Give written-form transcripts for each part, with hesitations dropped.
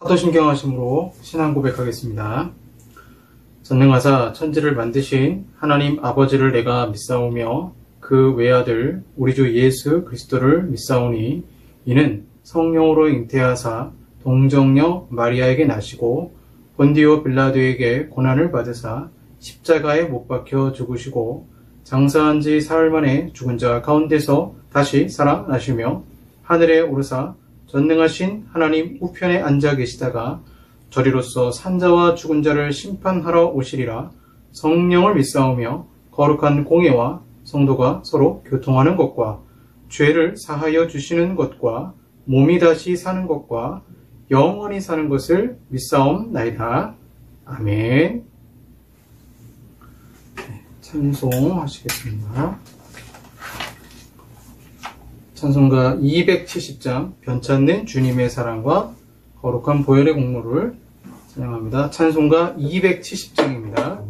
사도신경하심으로 신앙 고백하겠습니다. 전능하사 천지를 만드신 하나님 아버지를 내가 믿사오며 그 외아들 우리 주 예수 그리스도를 믿사오니 이는 성령으로 잉태하사 동정녀 마리아에게 나시고 본디오 빌라도에게 고난을 받으사 십자가에 못 박혀 죽으시고 장사한 지 사흘 만에 죽은 자 가운데서 다시 살아나시며 하늘에 오르사 전능하신 하나님 우편에 앉아 계시다가 저리로서 산자와 죽은 자를 심판하러 오시리라. 성령을 믿사오며 거룩한 공예와 성도가 서로 교통하는 것과 죄를 사하여 주시는 것과 몸이 다시 사는 것과 영원히 사는 것을 믿사옵나이다. 아멘. 찬송하시겠습니다. 찬송가 270장 변찮는 주님의 사랑과 거룩한 보혈의 공로를 찬양합니다. 찬송가 270장입니다.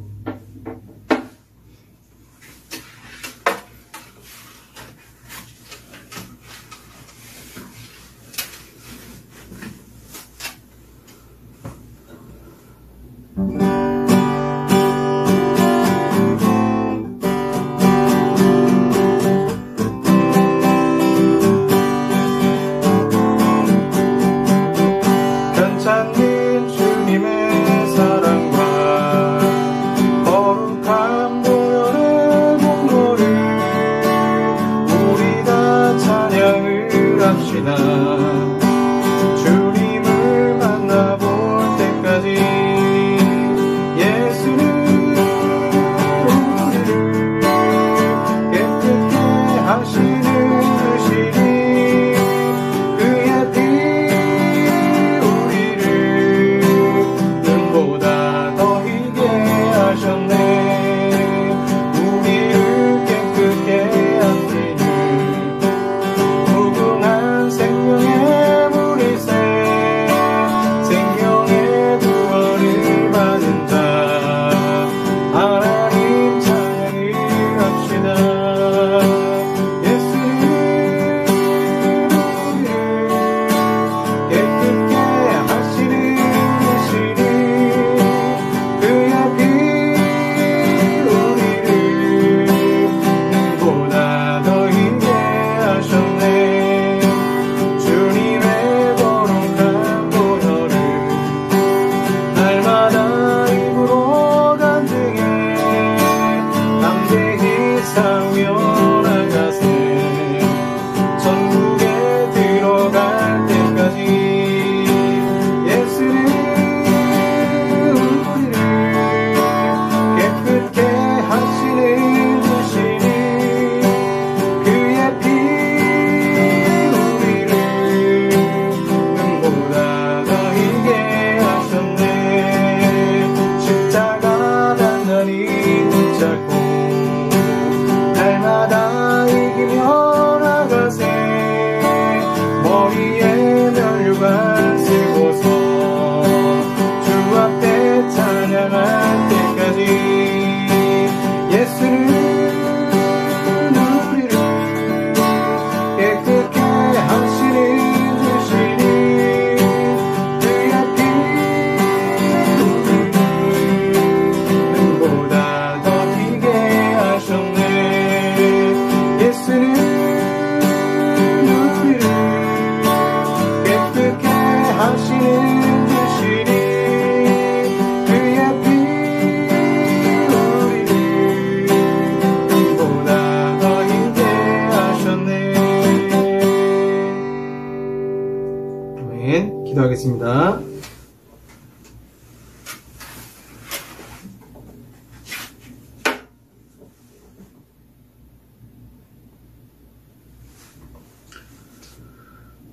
기도하겠습니다.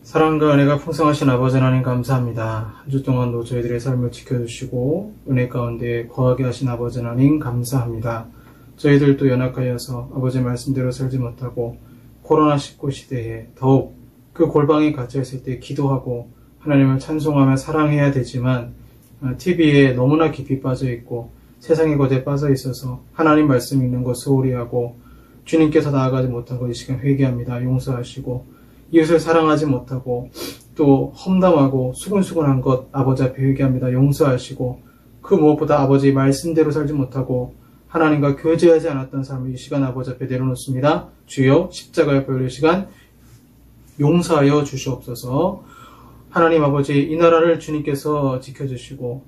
사랑과 은혜가 풍성하신 아버지 하나님 감사합니다. 한 주 동안도 저희들의 삶을 지켜주시고 은혜 가운데 거하게 하신 아버지 하나님 감사합니다. 저희들도 연약하여서 아버지 말씀대로 살지 못하고 코로나19 시대에 더욱 그 골방에 갇혀있을 때 기도하고 하나님을 찬송하며 사랑해야 되지만 TV에 너무나 깊이 빠져있고 세상에 거대에 빠져있어서 하나님 말씀 읽는 것 소홀히 하고 주님께서 나아가지 못하고 이 시간 회개합니다. 용서하시고 이웃을 사랑하지 못하고 또 험담하고 수근수근한 것 아버지 앞에 회개합니다. 용서하시고 그 무엇보다 아버지 말씀대로 살지 못하고 하나님과 교제하지 않았던 삶을 이 시간 아버지 앞에 내려놓습니다. 주여 십자가의 보혈의 시간 용서하여 주시옵소서. 하나님 아버지 이 나라를 주님께서 지켜주시고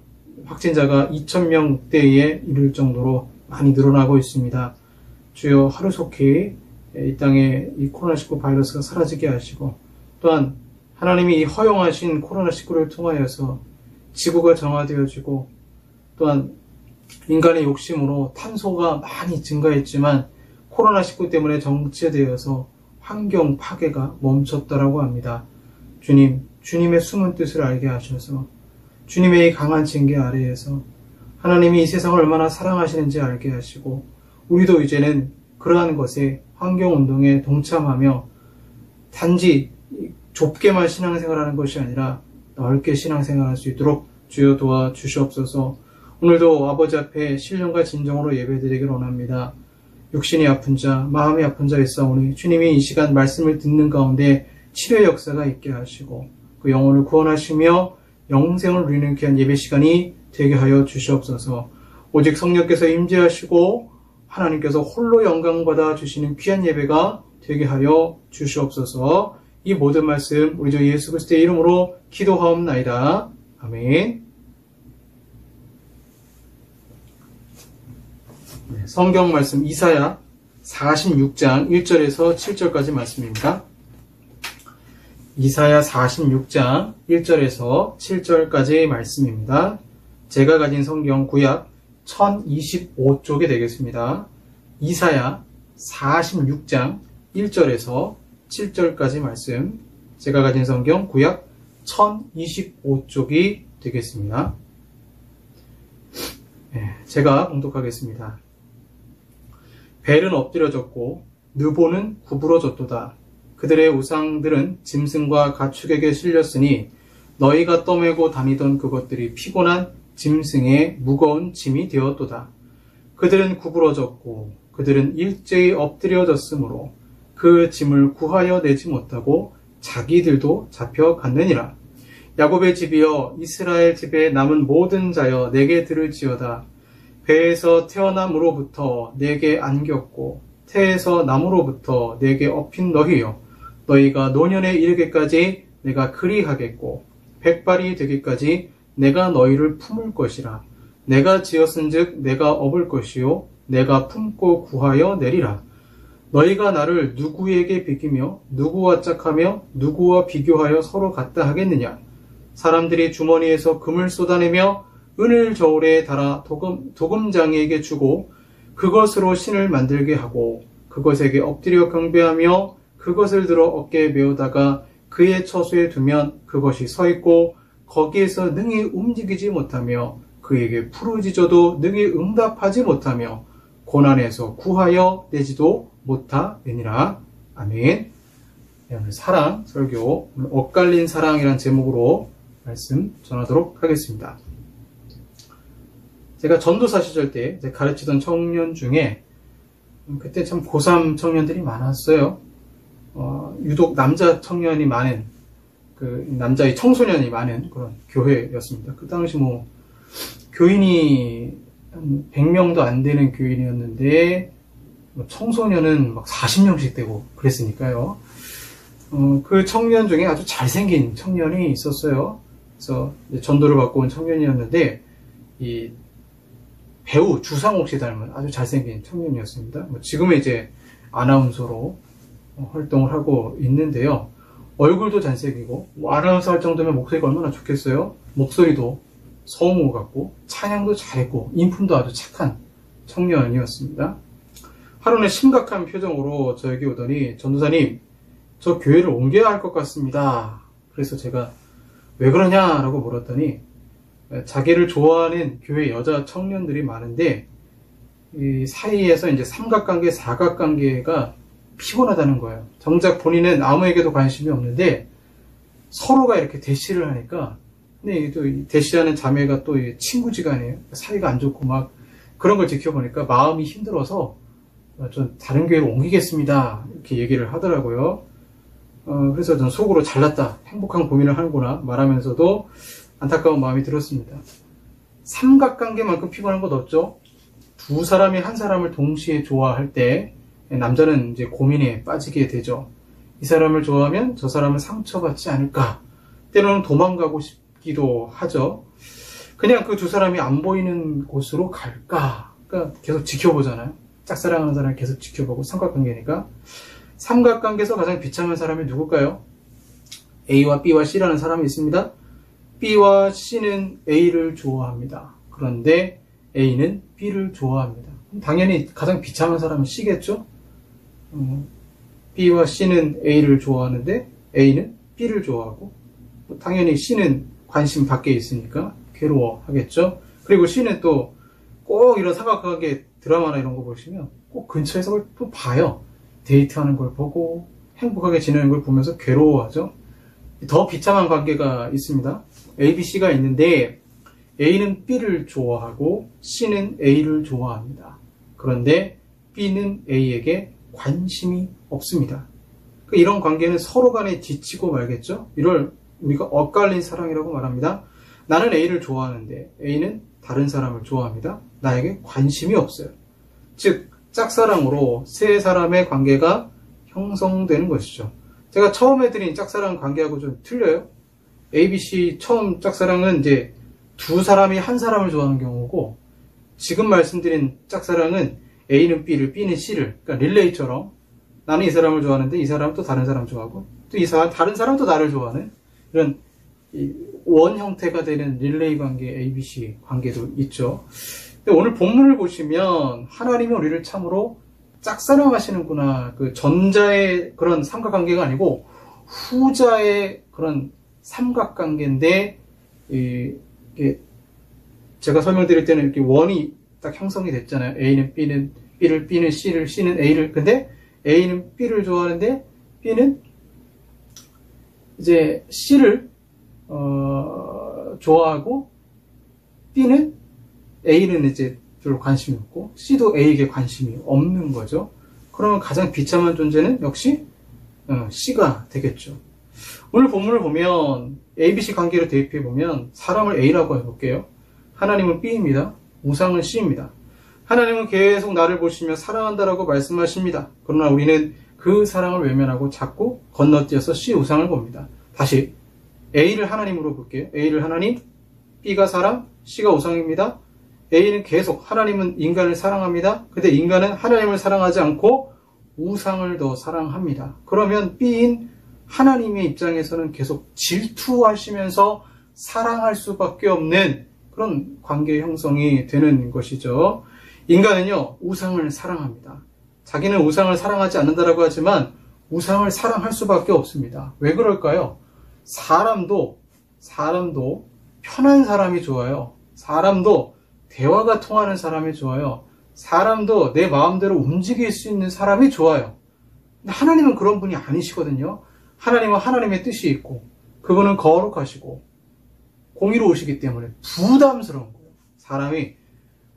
확진자가 2,000명대에 이를 정도로 많이 늘어나고 있습니다. 주여 하루속히 이 땅에 이 코로나19 바이러스가 사라지게 하시고 또한 하나님이 허용하신 코로나19를 통하여서 지구가 정화되어지고 또한 인간의 욕심으로 탄소가 많이 증가했지만 코로나19 때문에 정체되어서 환경 파괴가 멈췄다라고 합니다. 주님, 주님의 숨은 뜻을 알게 하셔서 주님의 강한 징계 아래에서 하나님이 이 세상을 얼마나 사랑하시는지 알게 하시고 우리도 이제는 그러한 것에 환경운동에 동참하며 단지 좁게만 신앙생활하는 것이 아니라 넓게 신앙생활할 수 있도록 주여 도와주시옵소서. 오늘도 아버지 앞에 신령과 진정으로 예배드리길 원합니다. 육신이 아픈 자, 마음이 아픈 자 있사오니 주님이 이 시간 말씀을 듣는 가운데 치료의 역사가 있게 하시고 그 영혼을 구원하시며 영생을 누리는 귀한 예배 시간이 되게 하여 주시옵소서. 오직 성령께서 임재하시고 하나님께서 홀로 영광받아 주시는 귀한 예배가 되게 하여 주시옵소서. 이 모든 말씀 우리 주 예수 그리스도의 이름으로 기도하옵나이다. 아멘. 성경 말씀 이사야 46장 1절에서 7절까지 말씀입니다. 이사야 46장 1절에서 7절까지 말씀입니다. 제가 가진 성경 구약 1025쪽이 되겠습니다. 이사야 46장 1절에서 7절까지 말씀, 제가 가진 성경 구약 1025쪽이 되겠습니다. 제가 봉독하겠습니다. 벨은 엎드려졌고 느보는 구부러졌도다. 그들의 우상들은 짐승과 가축에게 실렸으니 너희가 떠매고 다니던 그것들이 피곤한 짐승의 무거운 짐이 되었도다. 그들은 구부러졌고 그들은 일제히 엎드려졌으므로 그 짐을 구하여 내지 못하고 자기들도 잡혀갔느니라. 야곱의 집이여 이스라엘 집에 남은 모든 자여 내게 들을지어다. 배에서 태어남으로부터 내게 안겼고 태에서 남으로부터 내게 업힌 너희여, 너희가 노년에 이르기까지 내가 그리하겠고 백발이 되기까지 내가 너희를 품을 것이라. 내가 지었은즉 내가 업을 것이요 내가 품고 구하여 내리라. 너희가 나를 누구에게 비기며 누구와 짝하며 누구와 비교하여 서로 같다 하겠느냐. 사람들이 주머니에서 금을 쏟아내며 은을 저울에 달아 도금장이에게 주고 그것으로 신을 만들게 하고 그것에게 엎드려 경배하며 그것을 들어 어깨에 메우다가 그의 처소에 두면 그것이 서 있고 거기에서 능히 움직이지 못하며 그에게 부르짖어도 능히 응답하지 못하며 고난에서 구하여 내지도 못하느니라. 아멘. 오늘 사랑 설교, 오늘 엇갈린 사랑이란 제목으로 말씀 전하도록 하겠습니다. 제가 전도사 시절 때 가르치던 청년 중에 그때 참 고3 청년들이 많았어요. 유독 남자 청년이 많은, 남자의 청소년이 많은 그런 교회였습니다. 그 당시 교인이 한 100명도 안 되는 교인이었는데, 청소년은 막 40명씩 되고 그랬으니까요. 그 청년 중에 아주 잘생긴 청년이 있었어요. 그래서 전도를 받고 온 청년이었는데, 이 배우 주상옥 씨 닮은 아주 잘생긴 청년이었습니다. 지금은 이제 아나운서로 활동을 하고 있는데요. 얼굴도 잘생기고, 아나운서 할 정도면 목소리가 얼마나 좋겠어요? 목소리도 성우 같고, 찬양도 잘했고, 인품도 아주 착한 청년이었습니다. 하루는 심각한 표정으로 저에게 오더니, 전도사님, 저 교회를 옮겨야 할 것 같습니다. 그래서 제가 왜 그러냐라고 물었더니, 자기를 좋아하는 교회 여자 청년들이 많은데 이 사이에서 이제 삼각관계, 사각관계가 피곤하다는 거예요. 정작 본인은 아무에게도 관심이 없는데 서로가 이렇게 대시를 하니까, 근데 또 대시하는 자매가 또 친구지간이에요. 사이가 안 좋고 막 그런 걸 지켜보니까 마음이 힘들어서 전 다른 교회로 옮기겠습니다. 이렇게 얘기를 하더라고요. 그래서 전 속으로 잘났다, 행복한 고민을 하는구나 말하면서도 안타까운 마음이 들었습니다. 삼각관계만큼 피곤한 것 없죠. 두 사람이 한 사람을 동시에 좋아할 때 남자는 이제 고민에 빠지게 되죠. 이 사람을 좋아하면 저 사람은 상처받지 않을까, 때로는 도망가고 싶기도 하죠. 그냥 그 두 사람이 안 보이는 곳으로 갈까, 그러니까 계속 지켜보잖아요. 짝사랑하는 사람을 계속 지켜보고, 삼각관계니까. 삼각관계에서 가장 비참한 사람이 누굴까요? A와 B와 C라는 사람이 있습니다. B와 C는 A를 좋아합니다. 그런데 A는 B를 좋아합니다. 당연히 가장 비참한 사람은 C겠죠? B와 C는 A를 좋아하는데 A는 B를 좋아하고, 당연히 C는 관심 밖에 있으니까 괴로워하겠죠? 그리고 C는 또 꼭 이런 삼각관계 드라마나 이런 거 보시면 꼭 근처에서 그걸 또 봐요. 데이트하는 걸 보고 행복하게 지내는 걸 보면서 괴로워하죠. 더 비참한 관계가 있습니다. A, B, C가 있는데 A는 B를 좋아하고 C는 A를 좋아합니다. 그런데 B는 A에게 관심이 없습니다. 이런 관계는 서로 간에 지치고 말겠죠. 이걸 우리가 엇갈린 사랑이라고 말합니다. 나는 A를 좋아하는데 A는 다른 사람을 좋아합니다. 나에게 관심이 없어요. 즉 짝사랑으로 세 사람의 관계가 형성되는 것이죠. 제가 처음에 드린 짝사랑 관계하고 좀 틀려요. ABC 처음 짝사랑은 이제 두 사람이 한 사람을 좋아하는 경우고, 지금 말씀드린 짝사랑은 A는 B를, B는 C를, 그러니까 릴레이처럼 나는 이 사람을 좋아하는데 이 사람은 또 다른 사람 좋아하고, 또 이 사람, 다른 사람은 또 나를 좋아하는 이런 원 형태가 되는 릴레이 관계, ABC 관계도 있죠. 근데 오늘 본문을 보시면 하나님은 우리를 참으로 짝사랑하시는구나. 그 전자의 그런 삼각관계가 아니고 후자의 그런 삼각관계인데, 제가 설명드릴 때는 이렇게 원이 딱 형성이 됐잖아요. A는 B를, B는 C를, C는 A를. 근데 A는 B를 좋아하는데 B는 이제 C를 좋아하고, B는 A는 이제 별로 관심이 없고 C도 A에게 관심이 없는 거죠. 그러면 가장 비참한 존재는 역시 C가 되겠죠. 오늘 본문을 보면 ABC 관계로 대입해 보면 사람을 A라고 해볼게요. 하나님은 B입니다. 우상은 C입니다. 하나님은 계속 나를 보시며 사랑한다라고 말씀하십니다. 그러나 우리는 그 사랑을 외면하고 자꾸 건너뛰어서 C 우상을 봅니다. 다시 A를 하나님으로 볼게요. A를 하나님, B가 사람, C가 우상입니다. A는 계속 하나님은 인간을 사랑합니다. 근데 인간은 하나님을 사랑하지 않고 우상을 더 사랑합니다. 그러면 B인 하나님의 입장에서는 계속 질투하시면서 사랑할 수밖에 없는 그런 관계 형성이 되는 것이죠. 인간은요, 우상을 사랑합니다. 자기는 우상을 사랑하지 않는다라고 하지만 우상을 사랑할 수밖에 없습니다. 왜 그럴까요? 사람도 편한 사람이 좋아요. 사람도 대화가 통하는 사람이 좋아요. 사람도 내 마음대로 움직일 수 있는 사람이 좋아요. 근데 하나님은 그런 분이 아니시거든요. 하나님은 하나님의 뜻이 있고, 그분은 거룩하시고 공의로우시기 때문에 부담스러운 거예요. 사람이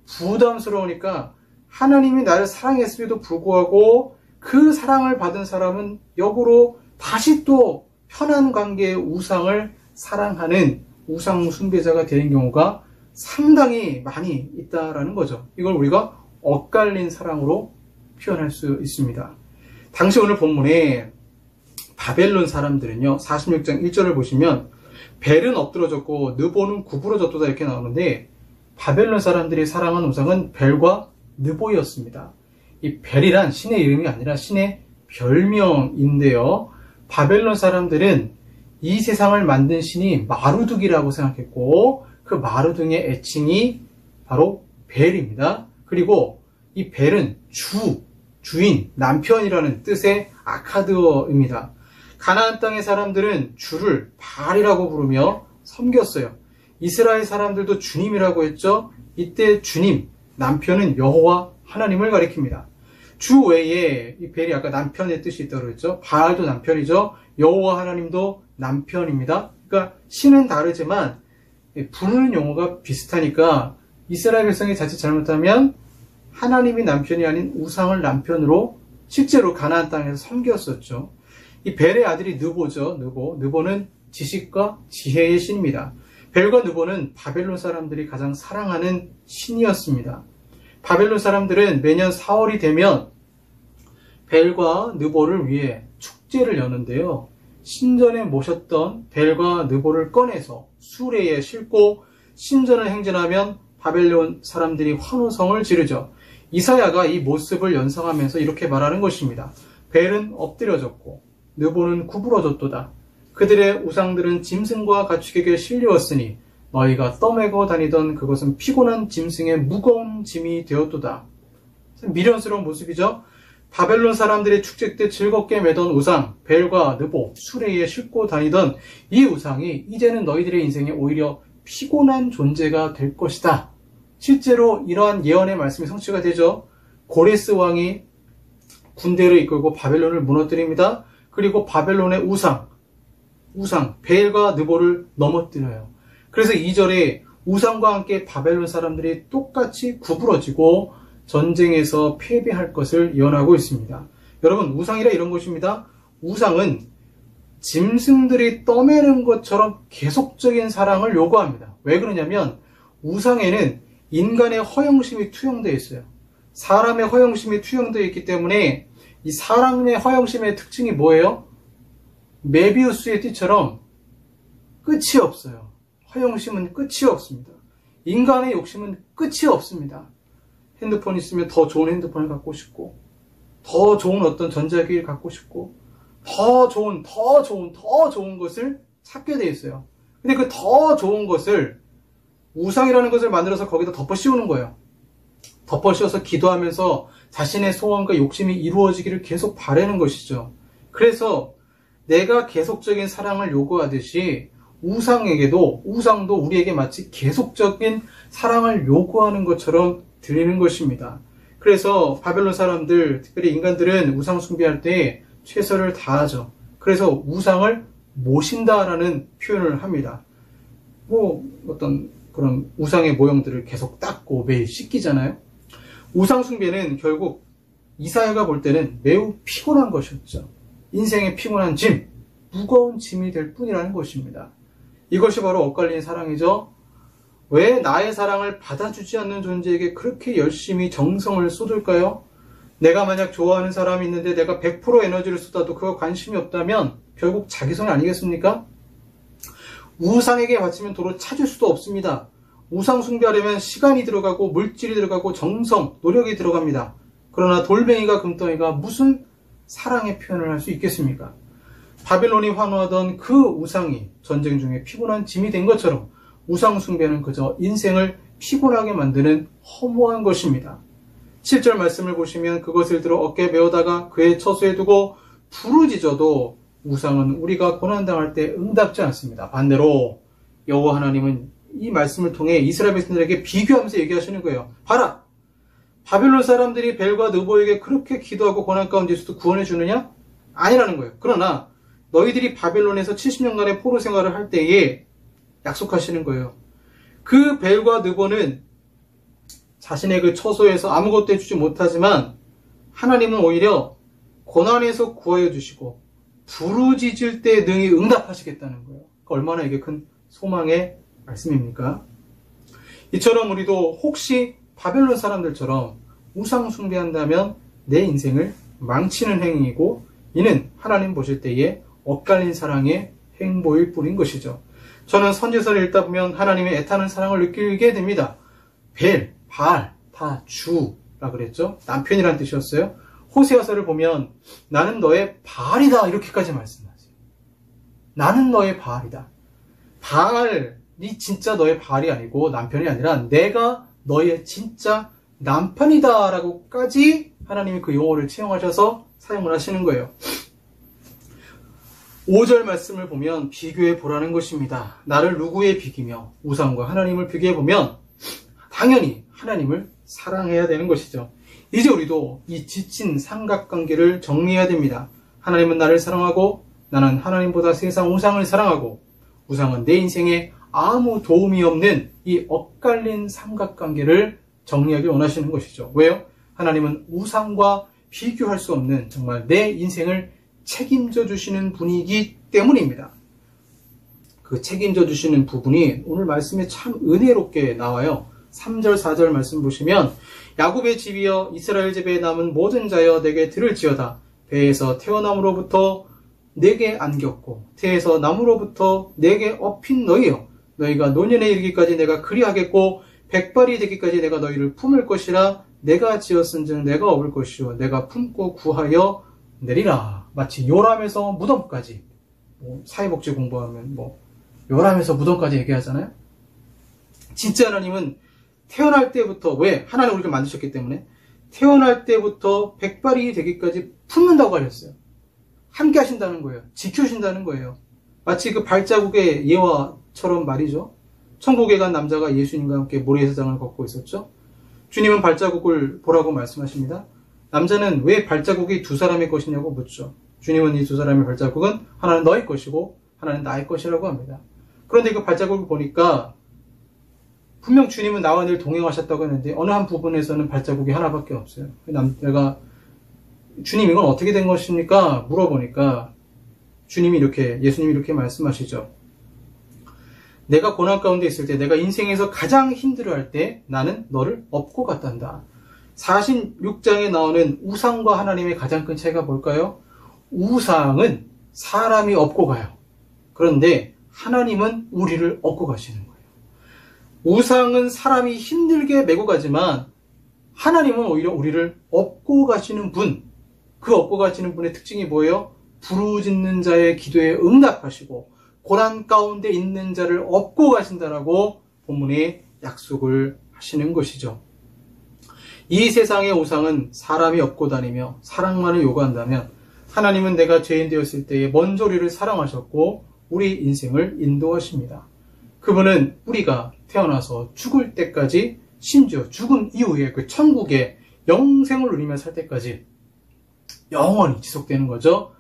부담스러우니까 하나님이 나를 사랑했음에도 불구하고 그 사랑을 받은 사람은 역으로 다시 또 편한 관계의 우상을 사랑하는 우상 숭배자가 되는 경우가 상당히 많이 있다라는 거죠. 이걸 우리가 엇갈린 사랑으로 표현할 수 있습니다. 당시 오늘 본문에 바벨론 사람들은요, 46장 1절을 보시면 벨은 엎드러졌고 느보는 구부러졌도다 이렇게 나오는데, 바벨론 사람들이 사랑한 우상은 벨과 느보였습니다. 이 벨이란 신의 이름이 아니라 신의 별명인데요, 바벨론 사람들은 이 세상을 만든 신이 마루둑이라고 생각했고, 그 마루둥의 애칭이 바로 벨입니다. 그리고 이 벨은 주인, 남편이라는 뜻의 아카드어입니다. 가나안 땅의 사람들은 주를 바알이라고 부르며 섬겼어요. 이스라엘 사람들도 주님이라고 했죠. 이때 주님, 남편은 여호와 하나님을 가리킵니다. 주 외에 이 벨이 아까 남편의 뜻이 있다고 그랬죠. 바알도 남편이죠. 여호와 하나님도 남편입니다. 그러니까 신은 다르지만 부르는 용어가 비슷하니까 이스라엘 백성이 자칫 잘못하면 하나님이 남편이 아닌 우상을 남편으로 실제로 가나안 땅에서 섬겼었죠. 이 벨의 아들이 느보죠. 느보는 지식과 지혜의 신입니다. 벨과 느보는 바벨론 사람들이 가장 사랑하는 신이었습니다. 바벨론 사람들은 매년 4월이 되면 벨과 느보를 위해 축제를 여는데요. 신전에 모셨던 벨과 느보를 꺼내서 수레에 싣고 신전을 행진하면 바벨론 사람들이 환호성을 지르죠. 이사야가 이 모습을 연상하면서 이렇게 말하는 것입니다. 벨은 엎드려졌고 느보는 구부러졌도다. 그들의 우상들은 짐승과 가축에게 실려왔으니 너희가 떠매고 다니던 그것은 피곤한 짐승의 무거운 짐이 되었도다. 미련스러운 모습이죠. 바벨론 사람들이 축제 때 즐겁게 매던 우상, 벨과 느보, 수레에 싣고 다니던 이 우상이 이제는 너희들의 인생에 오히려 피곤한 존재가 될 것이다. 실제로 이러한 예언의 말씀이 성취가 되죠. 고레스 왕이 군대를 이끌고 바벨론을 무너뜨립니다. 그리고 바벨론의 우상, 벨과 느보를 넘어뜨려요. 그래서 2절에 우상과 함께 바벨론 사람들이 똑같이 구부러지고 전쟁에서 패배할 것을 예언하고 있습니다. 여러분, 우상이라 이런 것입니다. 우상은 짐승들이 떠매는 것처럼 계속적인 사랑을 요구합니다. 왜 그러냐면 우상에는 인간의 허영심이 투영되어 있어요. 사람의 허영심이 투영되어 있기 때문에 이 사람의 허영심의 특징이 뭐예요? 메비우스의 띠처럼 끝이 없어요. 허영심은 끝이 없습니다. 인간의 욕심은 끝이 없습니다. 핸드폰 있으면 더 좋은 핸드폰을 갖고 싶고, 더 좋은 어떤 전자기기를 갖고 싶고, 더 좋은 것을 찾게 돼 있어요. 근데 그 더 좋은 것을 우상이라는 것을 만들어서 거기다 덮어 씌우는 거예요. 덮어 씌워서 기도하면서 자신의 소원과 욕심이 이루어지기를 계속 바라는 것이죠. 그래서 내가 계속적인 사랑을 요구하듯이 우상도 우리에게 마치 계속적인 사랑을 요구하는 것처럼 들리는 것입니다. 그래서 바벨론 사람들, 특별히 인간들은 우상 숭배할 때 최선을 다하죠. 그래서 우상을 모신다라는 표현을 합니다. 어떤 그런 우상의 모형들을 계속 닦고 매일 씻기잖아요. 우상 숭배는 결국 이사야가 볼 때는 매우 피곤한 것이었죠. 인생의 피곤한 짐, 무거운 짐이 될 뿐이라는 것입니다. 이것이 바로 엇갈린 사랑이죠. 왜 나의 사랑을 받아주지 않는 존재에게 그렇게 열심히 정성을 쏟을까요? 내가 만약 좋아하는 사람이 있는데 내가 100% 에너지를 쏟아도 그거 관심이 없다면 결국 자기 손 아니겠습니까? 우상에게 바치면 도로 찾을 수도 없습니다. 우상 숭배하려면 시간이 들어가고 물질이 들어가고 정성, 노력이 들어갑니다. 그러나 돌멩이가 금덩이가 무슨 사랑의 표현을 할 수 있겠습니까? 바빌론이 환호하던 그 우상이 전쟁 중에 피곤한 짐이 된 것처럼 우상 숭배는 그저 인생을 피곤하게 만드는 허무한 것입니다. 7절 말씀을 보시면 그것을 들어 어깨에 메어다가 그의 처소에 두고 부르짖어도 우상은 우리가 고난당할 때 응답지 않습니다. 반대로 여호와 하나님은 이 말씀을 통해 이스라엘 백성들에게 비교하면서 얘기하시는 거예요. 봐라! 바빌론 사람들이 벨과 느보에게 그렇게 기도하고 고난 가운데서도 구원해 주느냐? 아니라는 거예요. 그러나 너희들이 바빌론에서 70년간의 포로 생활을 할 때에 약속하시는 거예요. 그 벨과 느보는 자신의 그 처소에서 아무것도 해주지 못하지만 하나님은 오히려 고난에서 구하여 주시고 부르짖을 때 능히 응답하시겠다는 거예요. 얼마나 이게 큰 소망의 말씀입니까? 이처럼 우리도 혹시 바벨론 사람들처럼 우상 숭배한다면 내 인생을 망치는 행위이고 이는 하나님 보실 때에 엇갈린 사랑의 행보일 뿐인 것이죠. 저는 선지서를 읽다 보면 하나님의 애타는 사랑을 느끼게 됩니다. 벨, 바알, 다 주라 그랬죠. 남편이란 뜻이었어요. 호세아서를 보면 나는 너의 바알이다 이렇게까지 말씀하세요. 나는 너의 바알이다. 바알이 진짜 너의 바알이 아니고 남편이 아니라 내가 너의 진짜 남편이다 라고까지 하나님이 그 용어를 채용하셔서 사용을 하시는 거예요. 5절 말씀을 보면 비교해 보라는 것입니다. 나를 누구에 비기며 우상과 하나님을 비교해 보면 당연히 하나님을 사랑해야 되는 것이죠. 이제 우리도 이 지친 삼각관계를 정리해야 됩니다. 하나님은 나를 사랑하고 나는 하나님보다 세상 우상을 사랑하고 우상은 내 인생에 아무 도움이 없는 이 엇갈린 삼각관계를 정리하길 원하시는 것이죠. 왜요? 하나님은 우상과 비교할 수 없는 정말 내 인생을 책임져 주시는 분이기 때문입니다. 그 책임져 주시는 부분이 오늘 말씀에 참 은혜롭게 나와요. 3절 4절 말씀 보시면 야곱의 집이여 이스라엘 집에 남은 모든 자여 내게 들을지어다. 배에서 태어남으로부터 내게 안겼고 태에서 나무로부터 내게 업힌 너희여 너희가 노년에 이르기까지 내가 그리하겠고 백발이 되기까지 내가 너희를 품을 것이라. 내가 지었은즉 내가 업을 것이요 내가 품고 구하여 내리라. 마치 요람에서 무덤까지, 사회복지 공부하면 요람에서 무덤까지 얘기하잖아요. 진짜 하나님은 태어날 때부터, 왜? 하나님 우리를 만드셨기 때문에 태어날 때부터 백발이 되기까지 품는다고 하셨어요. 함께 하신다는 거예요. 지켜주신다는 거예요. 마치 그 발자국의 예화처럼 말이죠. 천국에 간 남자가 예수님과 함께 모래사장을 걷고 있었죠. 주님은 발자국을 보라고 말씀하십니다. 남자는 왜 발자국이 두 사람의 것이냐고 묻죠. 주님은 이 두 사람의 발자국은 하나는 너의 것이고 하나는 나의 것이라고 합니다. 그런데 그 발자국을 보니까 분명 주님은 나와 늘 동행하셨다고 했는데 어느 한 부분에서는 발자국이 하나밖에 없어요. 내가 주님 이건 어떻게 된 것입니까? 물어보니까 예수님이 이렇게 말씀하시죠. 내가 고난 가운데 있을 때, 내가 인생에서 가장 힘들어할 때 나는 너를 업고 갔단다. 46장에 나오는 우상과 하나님의 가장 큰 차이가 뭘까요? 우상은 사람이 업고 가요. 그런데 하나님은 우리를 업고 가시는 거예요. 우상은 사람이 힘들게 메고 가지만 하나님은 오히려 우리를 업고 가시는 분, 그 업고 가시는 분의 특징이 뭐예요? 부르짖는 자의 기도에 응답하시고 고난 가운데 있는 자를 업고 가신다라고 본문에 약속을 하시는 것이죠. 이 세상의 우상은 사람이 업고 다니며 사랑만을 요구한다면 하나님은 내가 죄인 되었을 때에 먼저 우리를 사랑하셨고 우리 인생을 인도하십니다. 그분은 우리가 태어나서 죽을 때까지, 심지어 죽음 이후에 그 천국의 영생을 누리며 살 때까지 영원히 지속되는 거죠.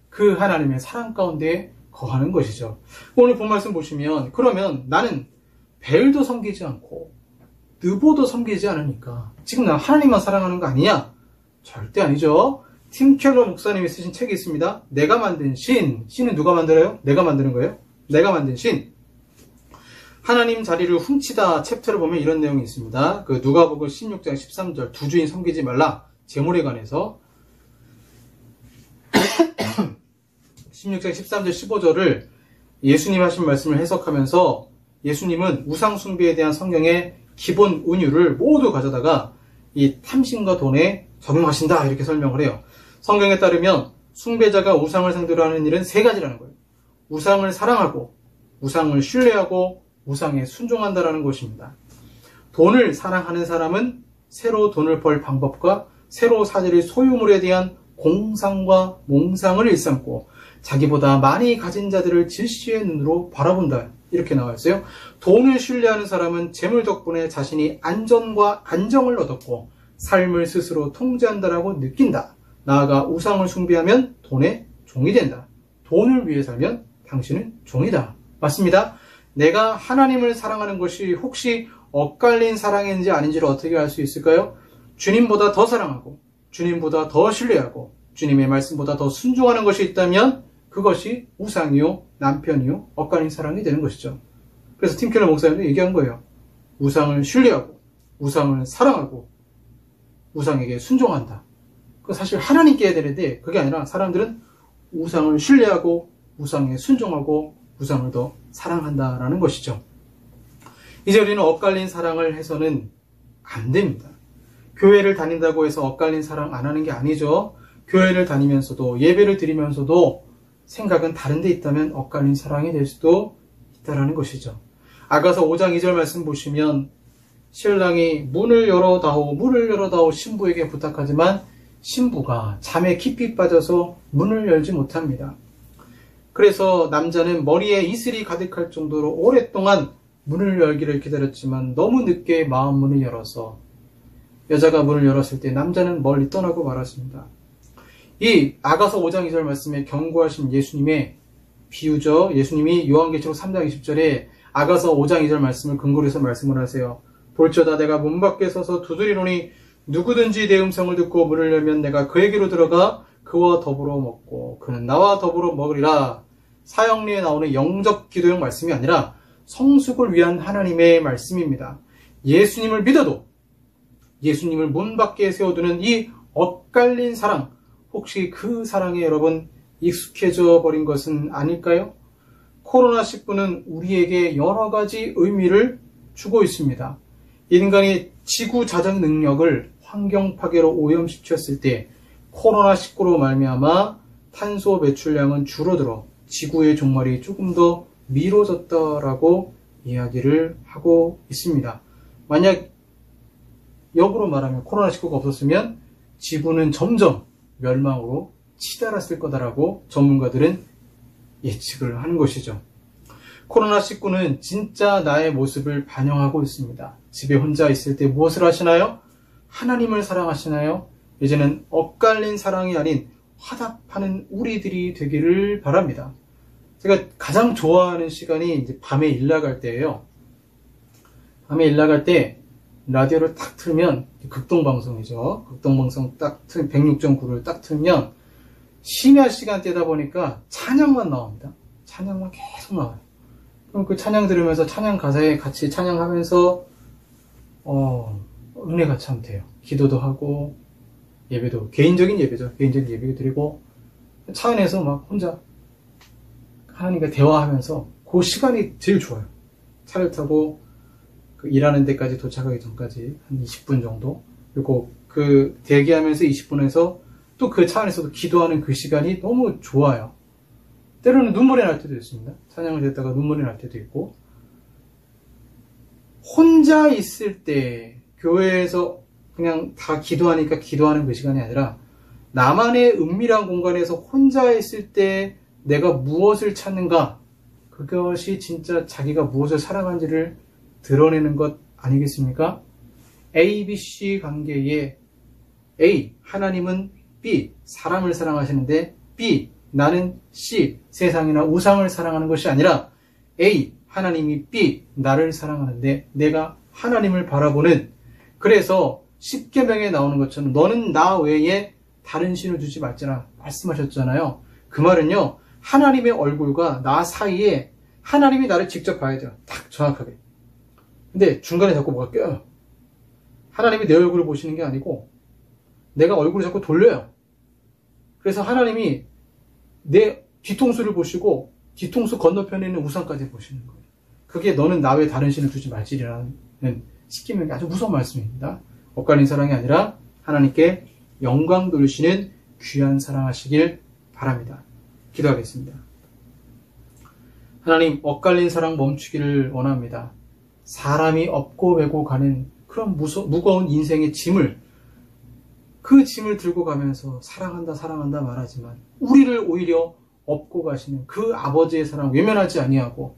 그 하나님의 사랑 가운데 거하는 것이죠. 오늘 본 말씀 보시면, 그러면 나는 벨도 섬기지 않고 느보도 섬기지 않으니까 지금 나 하나님만 사랑하는 거 아니냐? 절대 아니죠. 팀 켈러 목사님이 쓰신 책이 있습니다. 내가 만든 신. 신은 누가 만들어요? 내가 만드는 거예요. 내가 만든 신. 하나님 자리를 훔치다 챕터를 보면 이런 내용이 있습니다. 그 누가복음 16장 13절 두 주인 섬기지 말라. 재물에 관해서 16장 13절 15절을 예수님 하신 말씀을 해석하면서 예수님은 우상 숭배에 대한 성경의 기본 은유를 모두 가져다가 이 탐심과 돈에 적용하신다 이렇게 설명을 해요. 성경에 따르면 숭배자가 우상을 상대로 하는 일은 세 가지라는 거예요. 우상을 사랑하고 우상을 신뢰하고 우상에 순종한다라는 것입니다. 돈을 사랑하는 사람은 새로 돈을 벌 방법과 새로 사들일 소유물에 대한 공상과 몽상을 일삼고 자기보다 많이 가진 자들을 질시의 눈으로 바라본다. 이렇게 나와 있어요. 돈을 신뢰하는 사람은 재물 덕분에 자신이 안전과 안정을 얻었고 삶을 스스로 통제한다라고 느낀다. 나아가 우상을 숭배하면 돈의 종이 된다. 돈을 위해 살면 당신은 종이다. 맞습니다. 내가 하나님을 사랑하는 것이 혹시 엇갈린 사랑인지 아닌지를 어떻게 알 수 있을까요? 주님보다 더 사랑하고 주님보다 더 신뢰하고 주님의 말씀보다 더 순종하는 것이 있다면 그것이 우상이요, 남편이요, 엇갈린 사랑이 되는 것이죠. 그래서 팀 켈러 목사님도 얘기한 거예요. 우상을 신뢰하고 우상을 사랑하고 우상에게 순종한다. 그건 사실 하나님께 해야 되는데 그게 아니라 사람들은 우상을 신뢰하고 우상에 순종하고 우상을 더 사랑한다라는 것이죠. 이제 우리는 엇갈린 사랑을 해서는 안 됩니다. 교회를 다닌다고 해서 엇갈린 사랑 안 하는 게 아니죠. 교회를 다니면서도 예배를 드리면서도 생각은 다른 데 있다면 엇갈린 사랑이 될 수도 있다는 것이죠. 아가서 5장 2절 말씀 보시면 신랑이 문을 열어다오 신부에게 부탁하지만 신부가 잠에 깊이 빠져서 문을 열지 못합니다. 그래서 남자는 머리에 이슬이 가득할 정도로 오랫동안 문을 열기를 기다렸지만 너무 늦게 마음 문을 열어서 여자가 문을 열었을 때 남자는 멀리 떠나고 말았습니다. 이 아가서 5장 2절 말씀에 경고하신 예수님의 비유죠. 예수님이 요한계시록 3장 20절에 아가서 5장 2절 말씀을 근거로 해서 말씀을 하세요. 볼지어다 내가 문 밖에 서서 두드리노니 누구든지 내 음성을 듣고 문을 열면 내가 그에게로 들어가 그와 더불어 먹고 그는 나와 더불어 먹으리라. 사형리에 나오는 영접 기도용 말씀이 아니라 성숙을 위한 하나님의 말씀입니다. 예수님을 믿어도 예수님을 문 밖에 세워두는 이 엇갈린 사랑, 혹시 그 사랑에 여러분 익숙해져 버린 것은 아닐까요? 코로나19는 우리에게 여러 가지 의미를 주고 있습니다. 인간이 지구 자정 능력을 환경 파괴로 오염시켰을 때 코로나19로 말미암아 탄소 배출량은 줄어들어 지구의 종말이 조금 더 미뤄졌다라고 이야기를 하고 있습니다. 만약 역으로 말하면 코로나19가 없었으면 지구는 점점 멸망으로 치달았을 거다라고 전문가들은 예측을 하는 것이죠. 코로나19는 진짜 나의 모습을 반영하고 있습니다. 집에 혼자 있을 때 무엇을 하시나요? 하나님을 사랑하시나요? 이제는 엇갈린 사랑이 아닌 화답하는 우리들이 되기를 바랍니다. 제가 가장 좋아하는 시간이 이제 밤에 일 나갈 때예요. 밤에 일 나갈 때 라디오를 딱 틀면 극동방송이죠. 극동방송 딱 틀면 106.9를 딱 틀면 심야 시간대다 보니까 찬양만 나옵니다. 찬양만 계속 나와요. 그럼 그 찬양 들으면서 찬양 가사에 같이 찬양하면서 은혜가 참 돼요. 기도도 하고 예배도 개인적인 예배죠. 개인적인 예배 드리고 차 안에서 막 혼자 하나님과 대화하면서 그 시간이 제일 좋아요. 차를 타고 그 일하는 데까지 도착하기 전까지 한 20분 정도, 그리고 그 대기하면서 20분에서 또 그 차 안에서도 기도하는 그 시간이 너무 좋아요. 때로는 눈물이 날 때도 있습니다. 찬양을 듣다가 눈물이 날 때도 있고, 혼자 있을 때 교회에서 그냥 다 기도하니까 기도하는 그 시간이 아니라 나만의 은밀한 공간에서 혼자 있을 때 내가 무엇을 찾는가, 그것이 진짜 자기가 무엇을 사랑하는지를 드러내는 것 아니겠습니까? A, B, C 관계에 A, 하나님은 B, 사람을 사랑하시는데 B, 나는 C, 세상이나 우상을 사랑하는 것이 아니라 A, 하나님이 B, 나를 사랑하는데 내가 하나님을 바라보는, 그래서 십계명에 나오는 것처럼 너는 나 외에 다른 신을 두지 말지라 말씀하셨잖아요. 그 말은요, 하나님의 얼굴과 나 사이에 하나님이 나를 직접 봐야 돼요. 딱 정확하게. 근데 중간에 자꾸 뭐가 껴요. 하나님이 내 얼굴을 보시는 게 아니고 내가 얼굴을 자꾸 돌려요. 그래서 하나님이 내 뒤통수를 보시고 뒤통수 건너편에 있는 우상까지 보시는 거예요. 그게 너는 나 외에 다른 신을 두지 말지라는 십계명이 아주 무서운 말씀입니다. 엇갈린 사랑이 아니라 하나님께 영광 돌리시는 귀한 사랑하시길 바랍니다. 기도하겠습니다. 하나님, 엇갈린 사랑 멈추기를 원합니다. 사람이 업고 베고 가는 그런 무거운 인생의 짐을, 그 짐을 들고 가면서 사랑한다 사랑한다 말하지만 우리를 오히려 업고 가시는 그 아버지의 사랑 외면하지 아니하고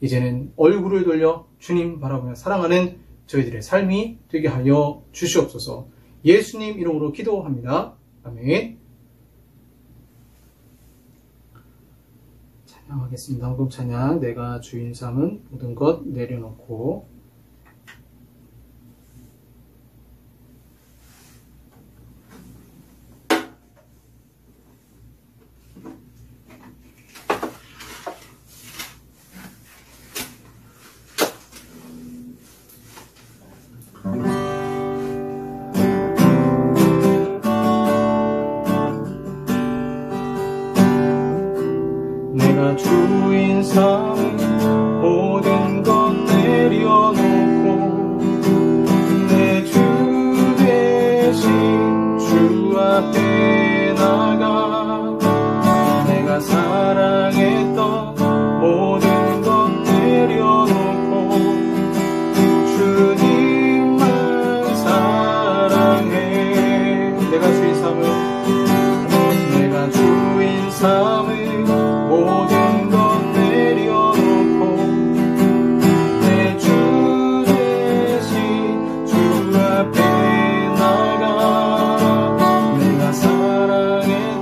이제는 얼굴을 돌려 주님 바라보며 사랑하는 저희들의 삶이 되게 하여 주시옵소서. 예수님 이름으로 기도합니다. 아멘. 찬양하겠습니다. 헌금 찬양. 내가 주인 삼은 모든 것 내려놓고. 내가 주인 삼은 모든 것 내려놓고 내 주 대신 주 앞에 나가 내가 사랑했던 모든 것 내려놓고 주님만 사랑해. 내가 주인 삼은 모든 것 내려놓고 내 주 대신 주 앞에 나가 내가 사랑했던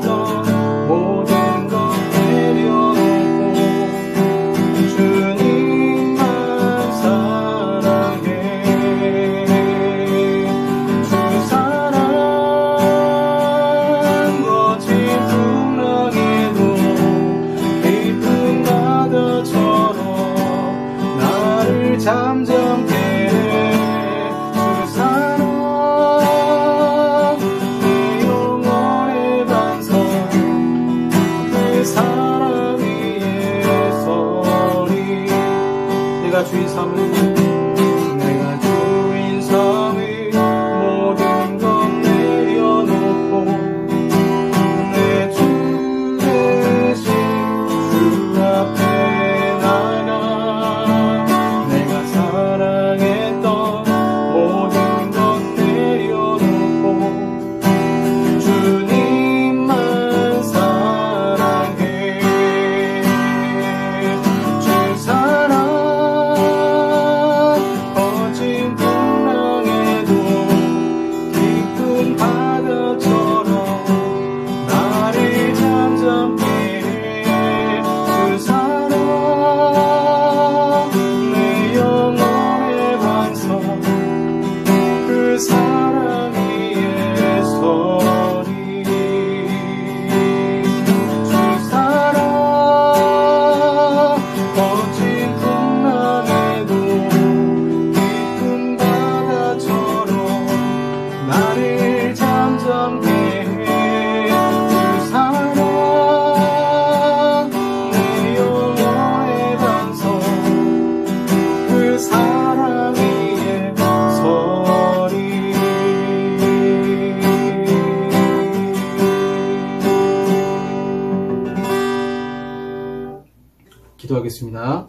기도하겠습니다.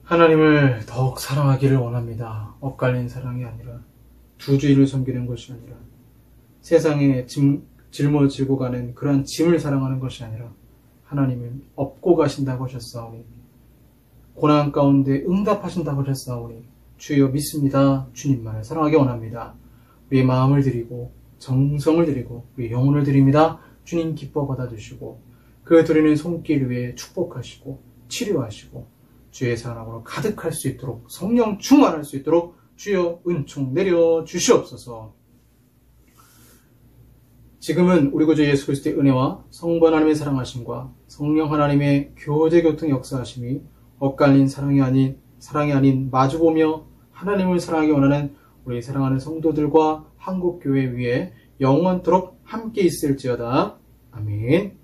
하나님을 더욱 사랑하기를 원합니다. 엇갈린 사랑이 아니라, 두주의를 섬기는 것이 아니라, 세상에 짊어지고 가는 그러한 짐을 사랑하는 것이 아니라, 하나님은 업고 가신다고 하셨사오니, 고난 가운데 응답하신다고 하셨사오니, 주여 믿습니다. 주님만을 사랑하기 원합니다. 우리의 마음을 드리고 정성을 드리고 우리 영혼을 드립니다. 주님 기뻐 받아주시고 그 드리는 손길 위에 축복하시고 치료하시고 주의 사랑으로 가득할 수 있도록, 성령 충만할 수 있도록 주여 은총 내려 주시옵소서. 지금은 우리 구주 예수 그리스도의 은혜와 성부 하나님의 사랑하심과 성령 하나님의 교제 교통 역사하심이 엇갈린 사랑이 아닌 마주보며 하나님을 사랑하기 원하는 우리 사랑하는 성도들과 한국교회 위에 영원토록 함께 있을지어다. 아멘.